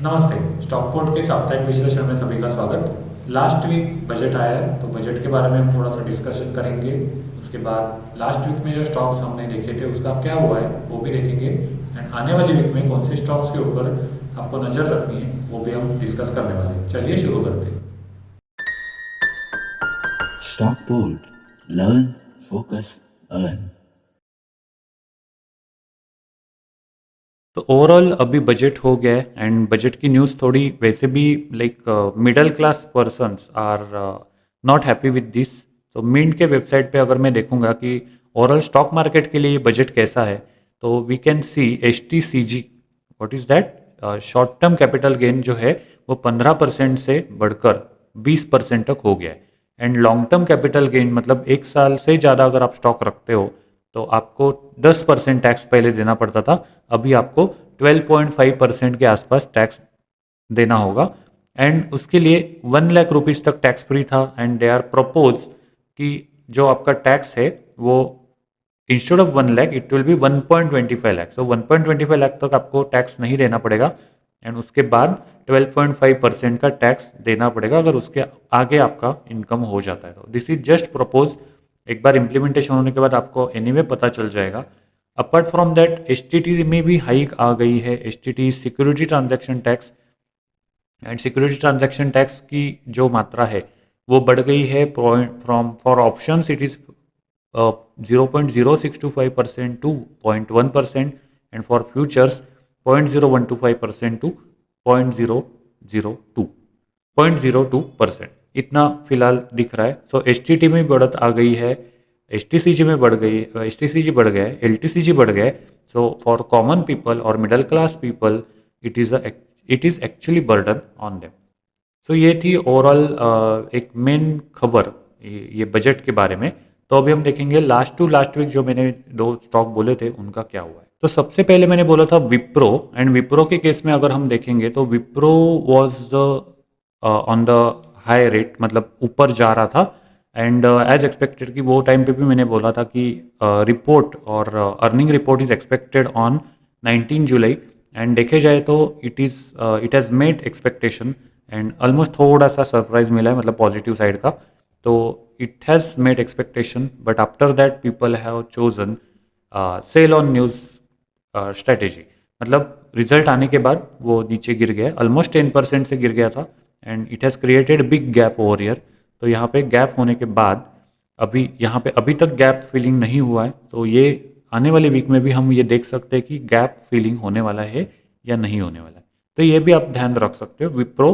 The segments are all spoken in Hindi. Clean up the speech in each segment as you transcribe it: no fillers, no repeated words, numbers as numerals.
नमस्ते। स्टॉकपोर्ट के साप्ताहिक विश्लेषण में सभी का स्वागत। लास्ट वीक बजट आया है तो बजट के बारे में हम थोड़ा सा डिस्कशन करेंगे। उसके बाद लास्ट वीक में जो स्टॉक्स हमने देखे थे उसका क्या हुआ है वो भी देखेंगे। एंड आने वाली वीक में कौन से स्टॉक्स के ऊपर आपको नज़र रखनी है वो भी हम डिस्कस करने वाले हैं। चलिए शुरू करते हैं। Stockport. Learn, focus, earn. तो ओवरऑल अभी बजट हो गया है एंड बजट की न्यूज़ थोड़ी वैसे भी like middle class persons are not happy with this. तो मिंट के वेबसाइट पे अगर मैं देखूंगा कि ओवरऑल स्टॉक मार्केट के लिए बजट कैसा है तो we can see HTCG। What is that? Short term capital gain जो है वो 15% से बढ़कर 20% तक हो गया है। And long term capital gain मतलब एक साल से ज़्यादा अगर आप स्टॉक रखते हो तो आपको 10% टैक्स पहले देना पड़ता था, अभी आपको 12.5% के आसपास टैक्स देना होगा। एंड उसके लिए 1 लाख रुपीज़ तक टैक्स फ्री था। एंड दे आर प्रपोज कि जो आपका टैक्स है वो instead of 1 lakh it will be 1.25 lakh. So 1.25 lakh तक आपको टैक्स नहीं देना पड़ेगा। एंड उसके बाद 12.5% का टैक्स देना पड़ेगा अगर उसके आगे आपका इनकम हो जाता है। तो दिस इज जस्ट प्रपोज। एक बार इम्प्लीमेंटेशन होने के बाद आपको एनीवे पता चल जाएगा। अपार्ट फ्रॉम दैट HTT में भी हाइक आ गई है। HTT security transaction tax and security transaction tax की जो मात्रा है वो बढ़ गई है। From for options it is 0.0625% to 0.1% and for futures 0.0125% to 0.002% इतना फिलहाल दिख रहा है। सो HTT में बढ़त आ गई है, HTCG में बढ़ गई, HTCG बढ़ गया है, LTCG बढ़ गया है। सो फॉर कॉमन पीपल और middle class people it is actually burden on them. So ये थी ओवरऑल एक मेन खबर ये बजट के बारे में। तो अभी हम देखेंगे लास्ट टू लास्ट वीक जो मैंने दो स्टॉक बोले थे उनका क्या हुआ है। तो सबसे पहले मैंने बोला था विप्रो। एंड विप्रो के केस में अगर हम देखेंगे तो Wipro was the on the high rate, मतलब ऊपर जा रहा था। एंड एज एक्सपेक्टेड कि वो टाइम पे भी मैंने बोला था कि रिपोर्ट और earning report is expected on 19 July. And देखे जाए तो it has made expectation and almost थोड़ा सा सरप्राइज मिला है, मतलब पॉजिटिव साइड का। तो it has made expectation but after that people have chosen sell on news strategy. मतलब रिजल्ट आने के बाद वो नीचे गिर गया, ऑलमोस्ट 10% से गिर गया था। And it has created big gap over year. तो यहाँ पे गैप होने के बाद अभी यहाँ पे अभी तक गैप फिलिंग नहीं हुआ है। तो ये आने वाले वीक में भी हम ये देख सकते हैं कि गैप फिलिंग होने वाला है या नहीं होने वाला है। तो ये भी आप ध्यान रख सकते हो। Wipro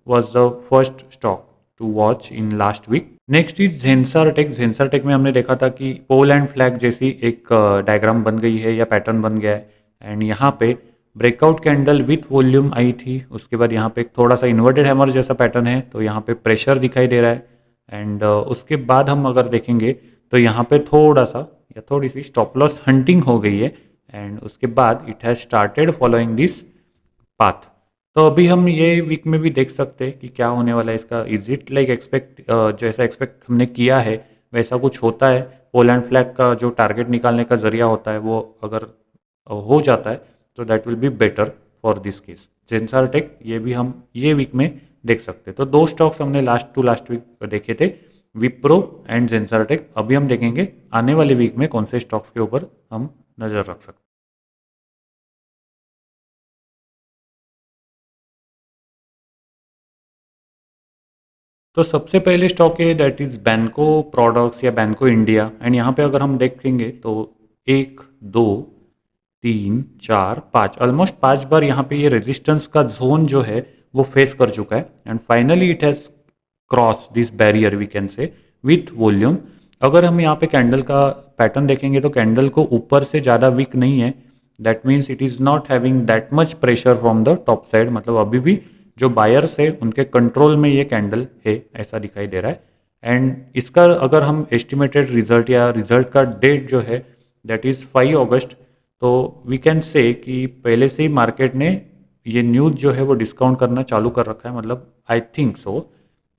was the first stock to watch in last week. Next is Zensar Tech. Zensar Tech में हमने देखा था कि पोल एंड फ्लैग जैसी एक डायग्राम बन गई है या पैटर्न बन गया है। एंड यहाँ पे ब्रेकआउट कैंडल विथ वॉल्यूम आई थी। उसके बाद यहाँ पे एक थोड़ा सा इन्वर्टेड हैमर जैसा पैटर्न है, तो यहाँ पे प्रेशर दिखाई दे रहा है। एंड उसके बाद हम अगर देखेंगे तो यहाँ पे थोड़ा सा या थोड़ी सी स्टॉप लॉस हंटिंग हो गई है। एंड उसके बाद it has started following this path. तो अभी हम ये वीक में भी देख सकते हैं कि क्या होने वाला है इसका। इज इट लाइक एक्सपेक्ट जैसा एक्सपेक्ट हमने किया है वैसा कुछ होता है? पोल एंड फ्लैग का जो टारगेट निकालने का जरिया होता है वो अगर हो जाता है तो that will be better for this case. Zensar Tech ये भी हम ये वीक में देख सकते हैं। तो दो स्टॉक्स हमने लास्ट वीक देखे थे, विप्रो एंड जेंसार टेक। अभी हम देखेंगे आने वाले वीक में कौन से स्टॉक्स के ऊपर हम नज़र रख सकते हैं। तो सबसे पहले स्टॉक है दैट इज़ बैंको प्रोडक्ट्स या बैंको इंडिया। एंड यहाँ पे अगर हम देखेंगे तो 1 2 3 4 5 ऑलमोस्ट 5 बार यहाँ पे ये रेजिस्टेंस का जोन जो है वो फेस कर चुका है। And finally it has cross this barrier we can say with volume. अगर हम यहाँ पे कैंडल का पैटर्न देखेंगे तो कैंडल को ऊपर से ज़्यादा वीक नहीं है। That means it is not having that much pressure from the top side, मतलब अभी भी जो बायर्स है उनके कंट्रोल में ये कैंडल है ऐसा दिखाई दे रहा है। एंड इसका अगर हम एस्टिमेटेड रिजल्ट या रिजल्ट का डेट जो है दैट इज़ 5 अगस्त। तो वी कैन से कि पहले से ही मार्केट ने ये न्यूज़ जो है वो डिस्काउंट करना चालू कर रखा है। मतलब आई थिंक सो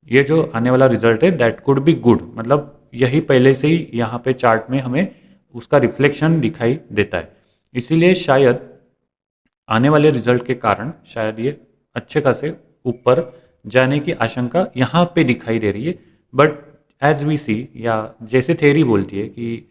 ये जो आने वाला रिजल्ट है दैट कुड बी गुड, मतलब यही पहले से ही यहाँ पे चार्ट में हमें उसका रिफ्लेक्शन दिखाई देता है। इसीलिए शायद आने वाले रिजल्ट के कारण शायद ये अच्छे खासे ऊपर जाने की आशंका यहाँ पे दिखाई दे रही है। बट एज वी सी, या जैसे थेरी बोलती है कि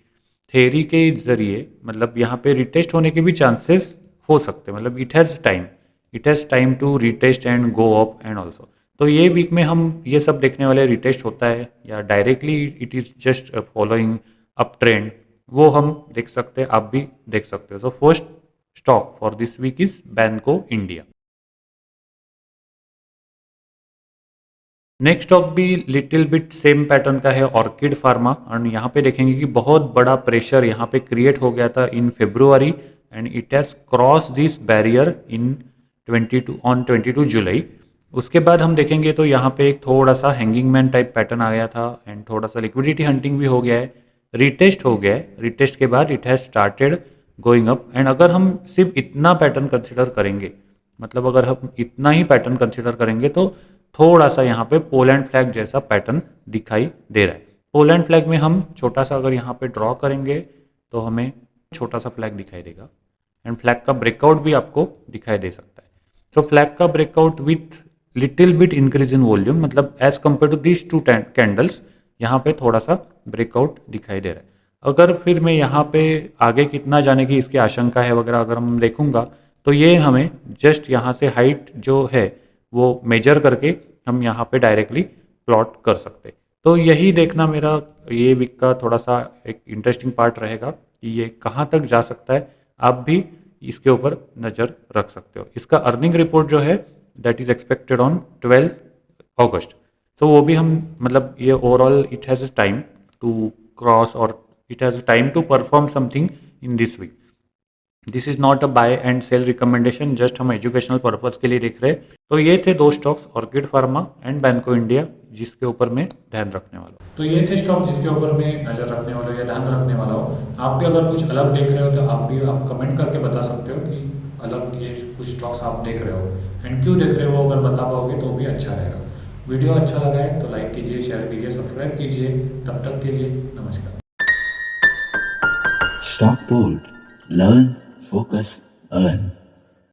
थेरी के ज़रिए मतलब यहाँ पे रिटेस्ट होने के भी चांसेस हो सकते हैं, मतलब it has time to retest and go up and also. तो ये वीक में हम ये सब देखने वाले, रिटेस्ट होता है या directly it is just following up trend, वो हम देख सकते हैं, आप भी देख सकते हो। So first stock for this week is Banco India. Next stock भी लिटिल बिट सेम पैटर्न का है, ऑर्किड फार्मा। और यहाँ पे देखेंगे कि बहुत बड़ा प्रेशर यहाँ पे क्रिएट हो गया था in February and it has cross this barrier in 22 July. उसके बाद हम देखेंगे तो यहाँ पे एक थोड़ा सा हैंगिंग मैन टाइप पैटर्न आ गया था एंड थोड़ा सा लिक्विडिटी हंटिंग भी हो गया है, रिटेस्ट हो गया है। रिटेस्ट के बाद it has started going up. And अगर हम सिर्फ इतना पैटर्न कंसिडर करेंगे, मतलब अगर हम इतना ही पैटर्न कंसिडर करेंगे तो थोड़ा सा यहाँ पे पोलैंड फ्लैग जैसा पैटर्न दिखाई दे रहा है। पोलैंड फ्लैग में हम छोटा सा अगर यहाँ पे ड्रॉ करेंगे तो हमें छोटा सा फ्लैग दिखाई देगा एंड फ्लैग का ब्रेकआउट भी आपको दिखाई दे सकता है। सो फ्लैग का breakout with little bit increase in volume, मतलब as compare to this two candles यहाँ पे थोड़ा सा ब्रेकआउट दिखाई दे रहा है। अगर फिर मैं यहाँ पे आगे कितना जाने की इसकी आशंका है वगैरह अगर हम देखूंगा तो ये हमें जस्ट यहाँ से हाइट जो है वो मेजर करके हम यहाँ पे डायरेक्टली प्लॉट कर सकते। तो यही देखना मेरा ये वीक का थोड़ा सा एक इंटरेस्टिंग पार्ट रहेगा कि ये कहाँ तक जा सकता है। आप भी इसके ऊपर नज़र रख सकते हो। इसका अर्निंग रिपोर्ट जो है that is expected on 12 August. तो वो भी हम मतलब ये overall it has a time to cross और it has a time to perform something in this week. This is not a buy and sell recommendation, just हम एजुकेशनल पर्पज़ के लिए देख रहे हैं। तो ये थे दो stocks, Orchid Pharma and Banco India, जिसके ऊपर मैं ध्यान रखने वाला हूँ। तो ये थे स्टॉक जिसके ऊपर मैं नज़र रखने वाला हूँ या ध्यान रखने वाला हूँ। आप भी अगर कुछ अलग देख रहे हो तो आप कमेंट करके बता सकते हो कि अलग ये कुछ स्टॉक्स आप देख रहे हो एंड क्यों देख रहे हो, अगर बता पाओगे तो भी अच्छा रहेगा। वीडियो अच्छा लगा है तो लाइक कीजिए, शेयर कीजिए, सब्सक्राइब कीजिए। तब तक के लिए नमस्कार। Stock Board. Learn, focus, earn.